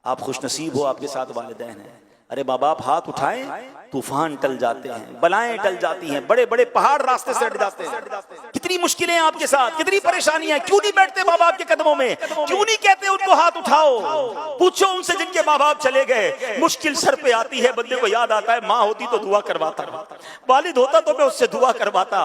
آپ خوش نصیب ہو، آپ کے ساتھ والدین ہیں۔ ارے ماں باپ ہاتھ اٹھائیں طوفان ٹل جاتے ہیں، بلائیں ٹل جاتی ہیں، بڑے بڑے پہاڑ راستے سے ہٹ جاتے ہیں۔ کتنی مشکلیں آپ کے ساتھ، کتنی پریشانیاں، کیوں نہیں بیٹھتے ماں باپ کے قدموں میں؟ کیوں نہیں کہتے ان کو ہاتھ اٹھاؤ؟ پوچھو ان سے جن کے ماں باپ چلے گئے، مشکل سر پہ آتی ہے، بندے کو یاد آتا ہے ماں ہوتی تو دعا کرواتا، والد ہوتا تو میں اس سے دعا کرواتا۔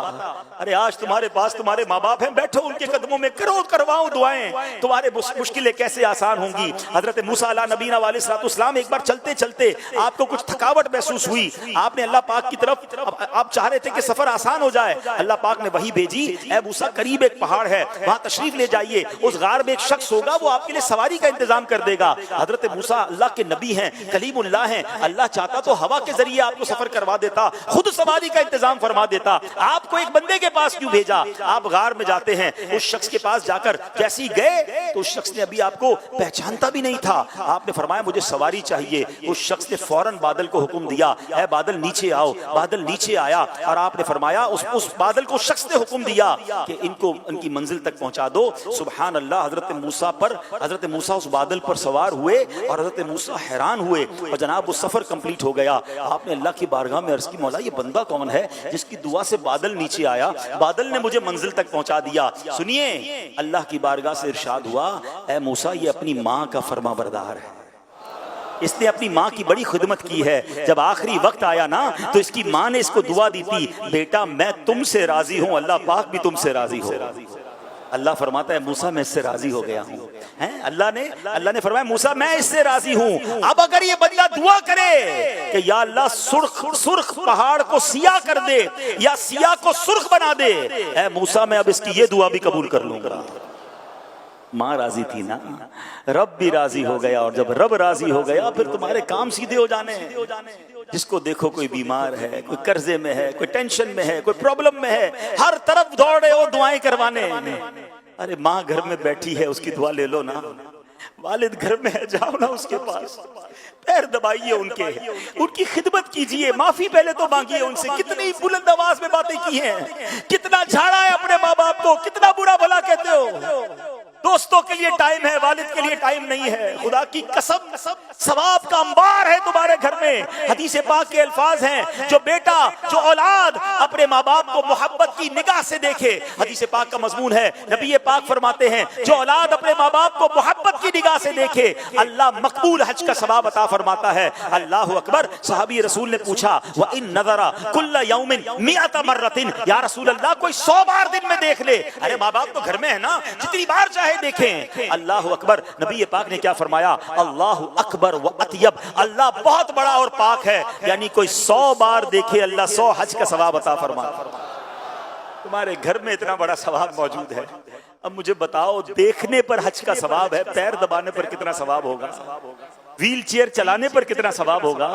ارے آج تمہارے پاس تمہارے ماں باپ ہیں، بیٹھو ان کے قدموں میں، کرواؤ دعائیں، تمہارے مشکلیں کیسے آسان ہوں گی۔ حضرت موسیٰ علیہ نبینا علیہ الصلوۃ والسلام ایک بار چلتے چلتے آپ کو کچھ تھکاوٹ محسوس ہوئی، آپ نے اللہ پاک کی طرف، آپ چاہ رہے تھے کہ سفر آسان ہو جائے، اللہ پاک نے وحی بھیجی، اے موسیٰ قریب ایک پہاڑ ہے، وہاں تشریف لے جائیے، اس غار میں ایک شخص ہوگا، وہ آپ کے لیے سواری کا انتظام کر دے گا۔ حضرت موسیٰ اللہ کے نبی ہیں، کلیم اللہ ہیں، اللہ چاہتا تو ہوا کے ذریعے آپ کو سفر کروا دیتا، خود سواری کا انتظام فرما دیتا، آپ کو ایک بندے کے پاس کیوں بھیجا؟ آپ غار میں جاتے ہیں، اس شخص کے پاس جا کر جیسے ہی گئے تو اس شخص نے ابھی آپ کو پہچانتا بھی نہیں تھا، آپ نے فرمایا مجھے سواری چاہیے، اس شخص نے فوراً بادل کو حکم دیا، اے بادل نیچے آؤ، بادل نیچے آیا، اور آپ نے فرمایا اس بادل کو شخص نے حکم دیا کہ ان کو ان کی منزل تک پہنچا دو۔ سبحان اللہ، حضرت موسیٰ اس بادل پر سوار ہوئے اور حضرت موسیٰ حیران ہوئے، اور جناب وہ سفر کمپلیٹ ہو گیا۔ آپ نے اللہ کی بارگاہ میں عرض کی مولا یہ بندہ کون ہے جس کی دعا سے بادل نیچے آیا، بادل نے مجھے منزل تک پہنچا دیا؟ سنیے، اللہ کی بارگاہ سے ارشاد ہوا، اے موسیٰ یہ اپنی ماں کا فرما بردار ہے، اس نے اپنی ماں کی بڑی خدمت کی ہے، جب آخری وقت آیا نا تو اس کی ماں نے اس کو دعا دی تھی، بیٹا میں تم سے راضی ہوں، اللہ پاک بھی تم سے راضی ہو۔ اللہ فرماتا ہے موسیٰ میں اس سے راضی ہو گیا ہوں۔ اللہ نے فرمایا موسیٰ میں اس سے راضی ہوں۔ اب اگر یہ بندہ دعا کرے کہ یا اللہ سرخ پہاڑ کو سیاہ کر دے یا سیاہ کو سرخ بنا دے، اے موسیٰ میں اب اس کی یہ دعا بھی قبول کر لوں گا۔ ماں راضی تھی نا، رب بھی راضی ہو گیا، اور جب رب راضی ہو گیا پھر تمہارے کام سیدھے ہو جانے ہیں۔ جس کو دیکھو کوئی بیمار ہے، کوئی قرضے میں ہے، کوئی ٹینشن میں ہے، کوئی پرابلم میں ہے، ہر طرف دوڑے ہو دعائیں کروانے۔ ارے ماں گھر میں بیٹھی ہے، اس کی دعا لے لو نا، والد گھر میں ہے، جاؤ نا اس کے پاس، پیر دبائیے ان کی خدمت کیجئے، معافی پہلے تو مانگیے ان سے۔ کتنی بلند آواز میں باتیں کی ہیں، کتنا جھاڑا ہے اپنے ماں باپ کو، کتنا برا بھلا کہتے ہو۔ دوستوں کے لیے ٹائم ہے، والد کے لیے ٹائم نہیں ہے۔ خدا کی قسم ثواب کا انبار ہے تمہارے گھر میں۔ حدیث پاک کے الفاظ ہیں، جو بیٹا، جو اولاد اپنے ماں باپ کو محبت کی نگاہ سے دیکھے، حدیث پاک کا مضمون ہے، نبی پاک فرماتے ہیں جو اولاد اپنے ماں باپ کو محبت کی نگاہ سے دیکھے اللہ مقبول حج کا ثواب عطا فرماتا ہے۔ اللہ اکبر۔ صحابی رسول نے پوچھا وَإِن نَظَرَ كُلَّ يَوْمٍ 100 مَرَّةٍ، یا رسول اللہ کوئی 100 بار دن میں دیکھ لے۔ ارے ماں باپ تو گھر میں ہے نا، جتنی بار چاہے دیکھیں۔ اللہ اکبر۔ نبی پاک نے کیا فرمایا؟ اللہ اکبر و اطیب، اللہ بہت بڑا اور پاک ہے، یعنی کوئی 100 بار دیکھے اللہ 100 حج کا ثواب عطا فرماتا۔ تمہارے گھر میں اتنا بڑا ثواب موجود ہے، اب مجھے بتاؤ دیکھنے پر حج کا ثواب ہے، پیر دبانے پر کتنا ثواب ہوگا؟ ویل چیئر چلانے پر کتنا ثواب ہوگا؟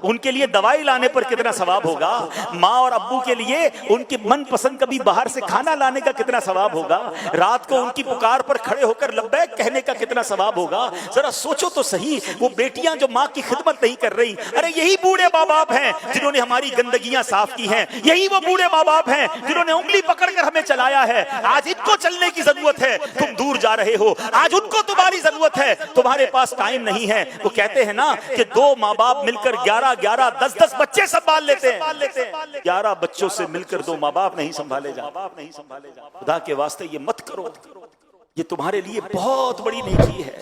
ان کے لیے دوائی لانے پر کتنا ثواب ہوگا؟ ماں اور ابو کے لیے ان کی من پسند کبھی باہر سے کھانا لانے کا کتنا ثواب ہوگا؟ رات کو ان کی پکار پر کھڑے ہو کر لبیک کہنے کا کتنا ثواب ہوگا؟ ذرا سوچو تو صحیح، وہ بیٹیاں جو ماں کی خدمت نہیں کر رہی، ارے یہی بوڑھے ماں باپ ہیں جنہوں نے ہماری گندگیاں صاف کی ہیں، یہی وہ بوڑھے ماں باپ ہیں جنہوں نے انگلی پکڑ کر ہمیں چلایا ہے۔ آج ان کو چلنے کی ضرورت ہے، تم دور جا رہے ہو، آج ان کو تمہاری ضرورت ہے، تمہارے پاس ٹائم نہیں ہے۔ وہ کہتے ہیں نا کہ 2 ماں باپ مل کر 11 10 بچے سنبھال لیتے ہیں، 11 بچوں سے مل کر 2 ماں باپ نہیں سنبھالے جاتے۔ خدا کے واسطے یہ مت کرو، یہ تمہارے لیے بہت بڑی نیکی ہے۔